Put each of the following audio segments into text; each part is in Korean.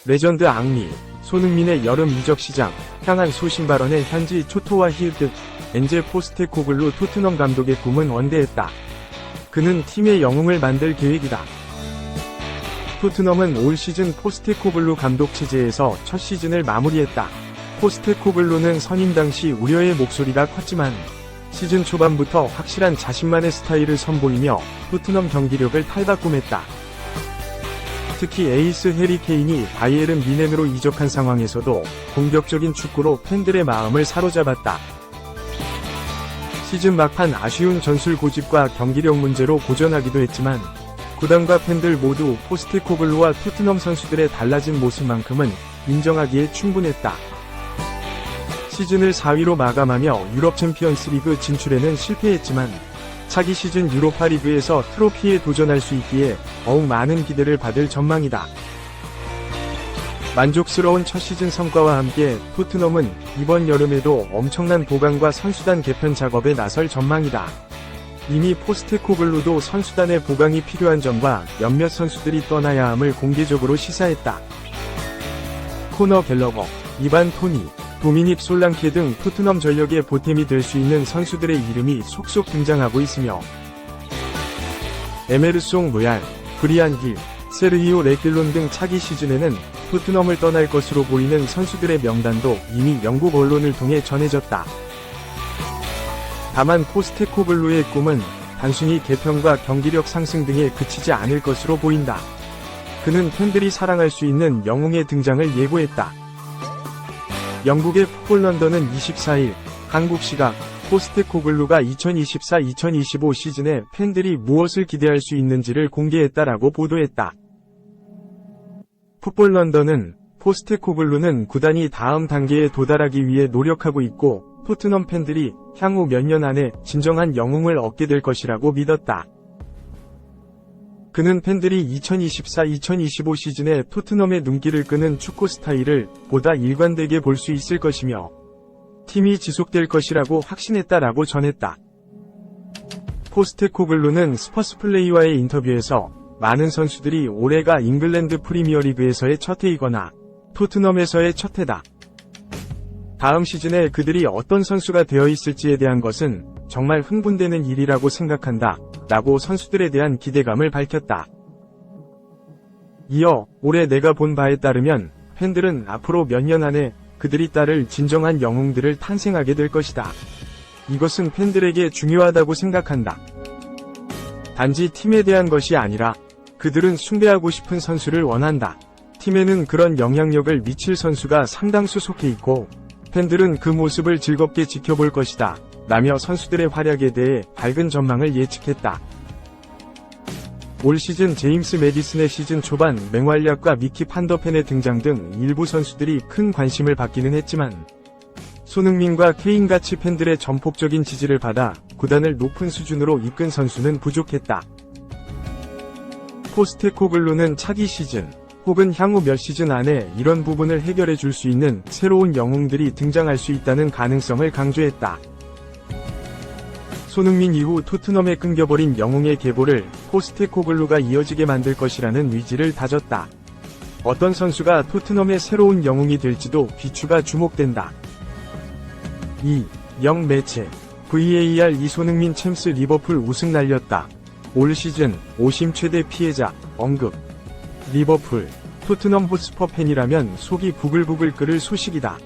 레전드 앙리, 손흥민의 여름 이적 시장, 향한 소신 발언에 현지 초토화 힐드, 엔젤 포스테코글루 토트넘 감독의 꿈은 원대했다. 그는 팀의 영웅을 만들 계획이다. 토트넘은 올 시즌 포스테코글루 감독 체제에서 첫 시즌을 마무리했다. 포스테코글루는 선임 당시 우려의 목소리가 컸지만 시즌 초반부터 확실한 자신만의 스타일을 선보이며 토트넘 경기력을 탈바꿈했다. 특히 에이스 해리 케인이 바이에른 뮌헨으로 이적한 상황에서도 공격적인 축구로 팬들의 마음을 사로잡았다. 시즌 막판 아쉬운 전술 고집과 경기력 문제로 고전하기도 했지만 구단과 팬들 모두 포스테코글루와 토트넘 선수들의 달라진 모습만큼은 인정하기에 충분했다. 시즌을 4위로 마감하며 유럽 챔피언스리그 진출에는 실패했지만 차기 시즌 유로파리그에서 트로피에 도전할 수 있기에 더욱 많은 기대를 받을 전망이다. 만족스러운 첫 시즌 성과와 함께 토트넘은 이번 여름에도 엄청난 보강과 선수단 개편 작업에 나설 전망이다. 이미 포스테코글루도 선수단의 보강이 필요한 점과 몇몇 선수들이 떠나야 함을 공개적으로 시사했다. 코너 갤러거, 이반 토니, 도미닉 솔랑케 등 토트넘 전력의 보탬이 될 수 있는 선수들의 이름이 속속 등장하고 있으며 에메르송 로얄, 브리안 힐, 세르히오 레길론 등 차기 시즌에는 토트넘을 떠날 것으로 보이는 선수들의 명단도 이미 영국 언론을 통해 전해졌다. 다만 포스테코글루의 꿈은 단순히 개편과 경기력 상승 등에 그치지 않을 것으로 보인다. 그는 팬들이 사랑할 수 있는 영웅의 등장을 예고했다. 영국의 풋볼 런던은 24일 한국 시각 포스테코글루가 2024-2025 시즌에 팬들이 무엇을 기대할 수 있는지를 공개했다라고 보도했다. 풋볼 런던은 포스테코글루는 구단이 다음 단계에 도달하기 위해 노력하고 있고 토트넘 팬들이 향후 몇 년 안에 진정한 영웅을 얻게 될 것이라고 믿었다. 그는 팬들이 2024-2025 시즌에 토트넘의 눈길을 끄는 축구 스타일을 보다 일관되게 볼 수 있을 것이며 팀이 지속될 것이라고 확신했다라고 전했다. 포스테코글루는 스퍼스플레이와의 인터뷰에서 많은 선수들이 올해가 잉글랜드 프리미어리그에서의 첫 해이거나 토트넘에서의 첫 해다. 다음 시즌에 그들이 어떤 선수가 되어 있을지에 대한 것은 정말 흥분되는 일이라고 생각한다. 라고 선수들에 대한 기대감을 밝혔다. 이어 올해 내가 본 바에 따르면 팬들은 앞으로 몇 년 안에 그들이 따를 진정한 영웅들을 탄생하게 될 것이다. 이것은 팬들에게 중요하다고 생각한다. 단지 팀에 대한 것이 아니라 그들은 숭배하고 싶은 선수를 원한다. 팀에는 그런 영향력을 미칠 선수가 상당수 속해 있고 팬들은 그 모습을 즐겁게 지켜볼 것이다. 라며 선수들의 활약에 대해 밝은 전망을 예측했다. 올 시즌 제임스 매디슨의 시즌 초반 맹활약과 미키 판더펜의 등장 등 일부 선수들이 큰 관심을 받기는 했지만 손흥민과 케인같이 팬들의 전폭적인 지지를 받아 구단을 높은 수준으로 이끈 선수는 부족했다. 포스테코글루는 차기 시즌 혹은 향후 몇 시즌 안에 이런 부분을 해결해 줄 수 있는 새로운 영웅들이 등장할 수 있다는 가능성을 강조했다. 손흥민 이후 토트넘에 끊겨버린 영웅의 계보를 포스테코글루가 이어지게 만들 것이라는 의지를 다졌다. 어떤 선수가 토트넘의 새로운 영웅이 될지도 귀추가 주목된다. 2. 매체 VAR 이손흥민 챔스 리버풀 우승 날렸다. 올 시즌 오심 최대 피해자 언급. 리버풀 토트넘 호스퍼 팬이라면 속이 부글부글 끓을 소식이다.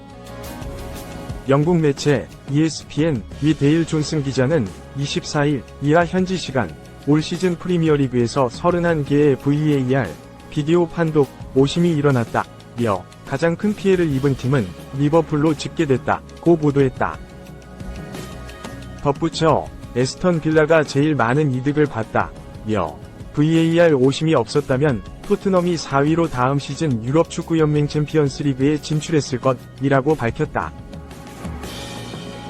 영국 매체 ESPN 위 데일 존슨 기자는 24일 이하 현지 시간 올 시즌 프리미어리그에서 31개의 VAR 비디오 판독 오심이 일어났다며 가장 큰 피해를 입은 팀은 리버풀로 집계됐다고 보도했다. 덧붙여 에스턴 빌라가 제일 많은 이득을 봤다며 VAR 오심이 없었다면 토트넘이 4위로 다음 시즌 유럽 축구연맹 챔피언스리그에 진출했을 것이라고 밝혔다.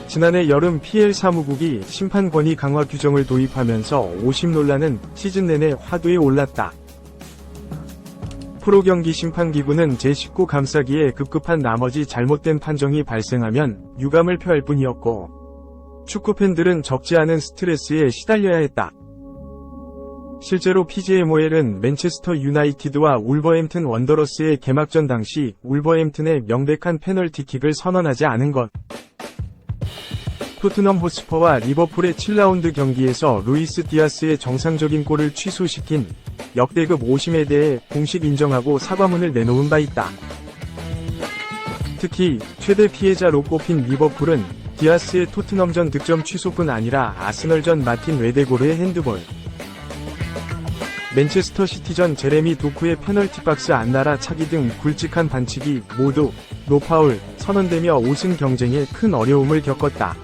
지난해 여름 PL 사무국이 심판 권위 강화 규정을 도입하면서 오심 논란은 시즌 내내 화두에 올랐다. 프로경기 심판기구는 제19 감싸기에 급급한 나머지 잘못된 판정이 발생하면 유감을 표할 뿐이었고 축구팬들은 적지 않은 스트레스에 시달려야 했다. 실제로 PGMOL은 맨체스터 유나이티드와 울버햄튼 원더러스의 개막전 당시 울버햄튼의 명백한 페널티킥을 선언하지 않은 것. 토트넘 호스퍼와 리버풀의 7라운드 경기에서 루이스 디아스의 정상적인 골을 취소시킨 역대급 오심에 대해 공식 인정하고 사과문을 내놓은 바 있다. 특히 최대 피해자로 꼽힌 리버풀은 디아스의 토트넘전 득점 취소뿐 아니라 아스널전 마틴 웨데고르의 핸드볼, 맨체스터 시티전 제레미 도쿠의 페널티 박스 안 날아 차기 등 굵직한 반칙이 모두 노파울 선언되며 5승 경쟁에 큰 어려움을 겪었다.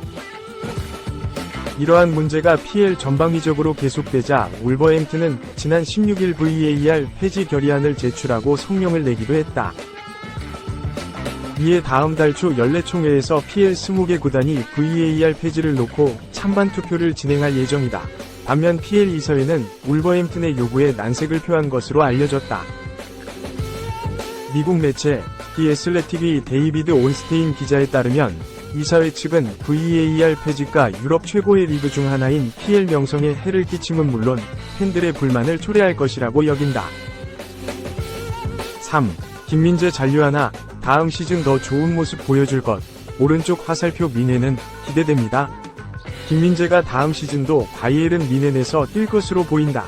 이러한 문제가 PL 전방위적으로 계속되자 울버햄튼은 지난 16일 VAR 폐지 결의안을 제출하고 성명을 내기도 했다. 이에 다음 달 초 연례총회에서 PL 20개 구단이 VAR 폐지를 놓고 찬반 투표를 진행할 예정이다. 반면 PL 이사회는 울버햄튼의 요구에 난색을 표한 것으로 알려졌다. 미국 매체 디 애슬레틱의 데이비드 온스테인 기자에 따르면 이사회 측은 VAR 폐지가 유럽 최고의 리그 중 하나인 PL 명성에 해를 끼침은 물론 팬들의 불만을 초래할 것이라고 여긴다. 3. 김민재 잔류하나 다음 시즌 더 좋은 모습 보여줄 것. 오른쪽 화살표 미네는 기대됩니다. 김민재가 다음 시즌도 바이에른 미넨에서 뛸 것으로 보인다.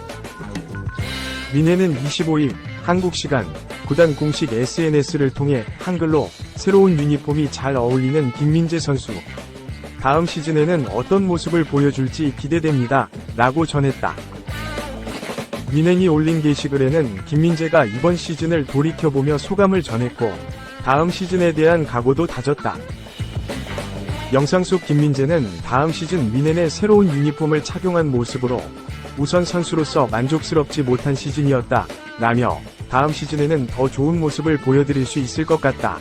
미넨은 25일 한국 시간 구단 공식 SNS를 통해 한글로 새로운 유니폼이 잘 어울리는 김민재 선수, 다음 시즌에는 어떤 모습을 보여줄지 기대됩니다. 라고 전했다. 미넨이 올린 게시글에는 김민재가 이번 시즌을 돌이켜보며 소감을 전했고 다음 시즌에 대한 각오도 다졌다. 영상 속 김민재는 다음 시즌 미넨의 새로운 유니폼을 착용한 모습으로 우선 선수로서 만족스럽지 못한 시즌이었다 라며 다음 시즌에는 더 좋은 모습을 보여드릴 수 있을 것 같다.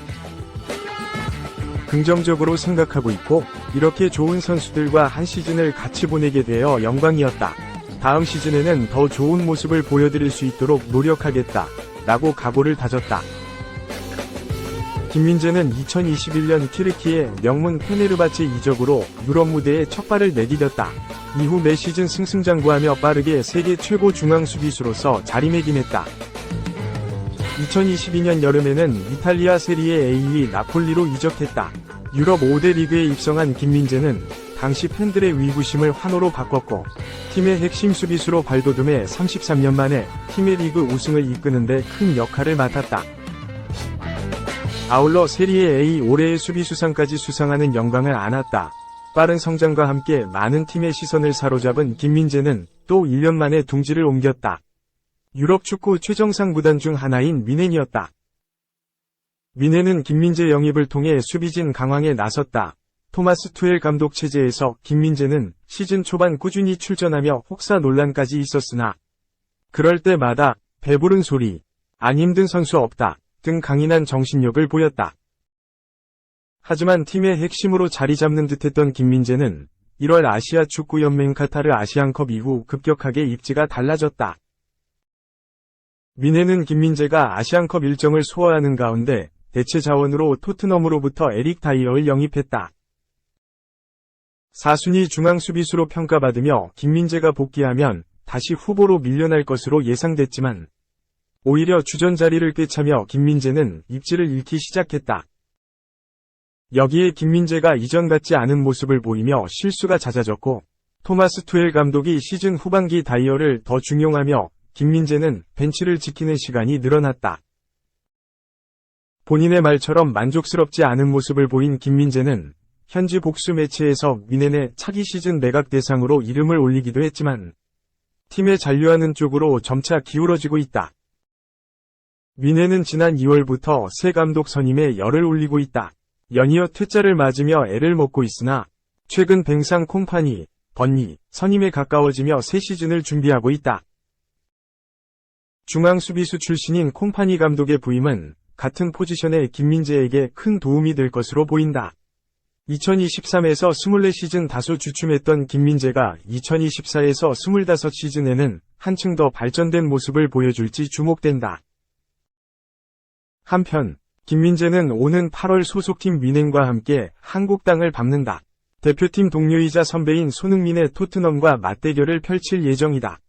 긍정적으로 생각하고 있고 이렇게 좋은 선수들과 한 시즌을 같이 보내게 되어 영광이었다. 다음 시즌에는 더 좋은 모습을 보여드릴 수 있도록 노력하겠다 라고 각오를 다졌다. 김민재는 2021년 튀르키예 명문 페네르바체 이적으로 유럽 무대에 첫 발을 내디뎠다. 이후 매 시즌 승승장구하며 빠르게 세계 최고 중앙 수비수로서 자리매김했다. 2022년 여름에는 이탈리아 세리에 A2 나폴리로 이적했다. 유럽 5대 리그에 입성한 김민재는 당시 팬들의 위부심을 환호로 바꿨고 팀의 핵심 수비수로 발돋움해 33년 만에 팀의 리그 우승을 이끄는 데 큰 역할을 맡았다. 아울러 세리에 A 올해의 수비수상까지 수상하는 영광을 안았다. 빠른 성장과 함께 많은 팀의 시선을 사로잡은 김민재는 또 1년 만에 둥지를 옮겼다. 유럽 축구 최정상 구단 중 하나인 미넨이었다. 미넨은 김민재 영입을 통해 수비진 강화에 나섰다. 토마스 투엘 감독 체제에서 김민재는 시즌 초반 꾸준히 출전하며 혹사 논란까지 있었으나 그럴 때마다 배부른 소리, 안 힘든 선수 없다 등 강인한 정신력을 보였다. 하지만 팀의 핵심으로 자리 잡는 듯했던 김민재는 1월 아시아 축구연맹 카타르 아시안컵 이후 급격하게 입지가 달라졌다. 미넨은 김민재가 아시안컵 일정을 소화하는 가운데 대체 자원으로 토트넘으로부터 에릭 다이어를 영입했다. 4순위 중앙 수비수로 평가받으며 김민재가 복귀하면 다시 후보로 밀려날 것으로 예상됐지만 오히려 주전 자리를 꿰차며 김민재는 입지를 잃기 시작했다. 여기에 김민재가 이전 같지 않은 모습을 보이며 실수가 잦아졌고 토마스 투엘 감독이 시즌 후반기 다이어를 더 중용하며 김민재는 벤치를 지키는 시간이 늘어났다. 본인의 말처럼 만족스럽지 않은 모습을 보인 김민재는 현지 복수 매체에서 미넨의 차기 시즌 매각 대상으로 이름을 올리기도 했지만 팀에 잔류하는 쪽으로 점차 기울어지고 있다. 미넨은 지난 2월부터 새 감독 선임에 열을 올리고 있다. 연이어 퇴짜를 맞으며 애를 먹고 있으나 최근 뱅상 콤파니, 번니, 선임에 가까워지며 새 시즌을 준비하고 있다. 중앙 수비수 출신인 콤파니 감독의 부임은 같은 포지션의 김민재에게 큰 도움이 될 것으로 보인다. 2023에서 24시즌 다소 주춤했던 김민재가 2024에서 25시즌에는 한층 더 발전된 모습을 보여줄지 주목된다. 한편 김민재는 오는 8월 소속팀 미넨과 함께 한국 땅을 밟는다. 대표팀 동료이자 선배인 손흥민의 토트넘과 맞대결을 펼칠 예정이다.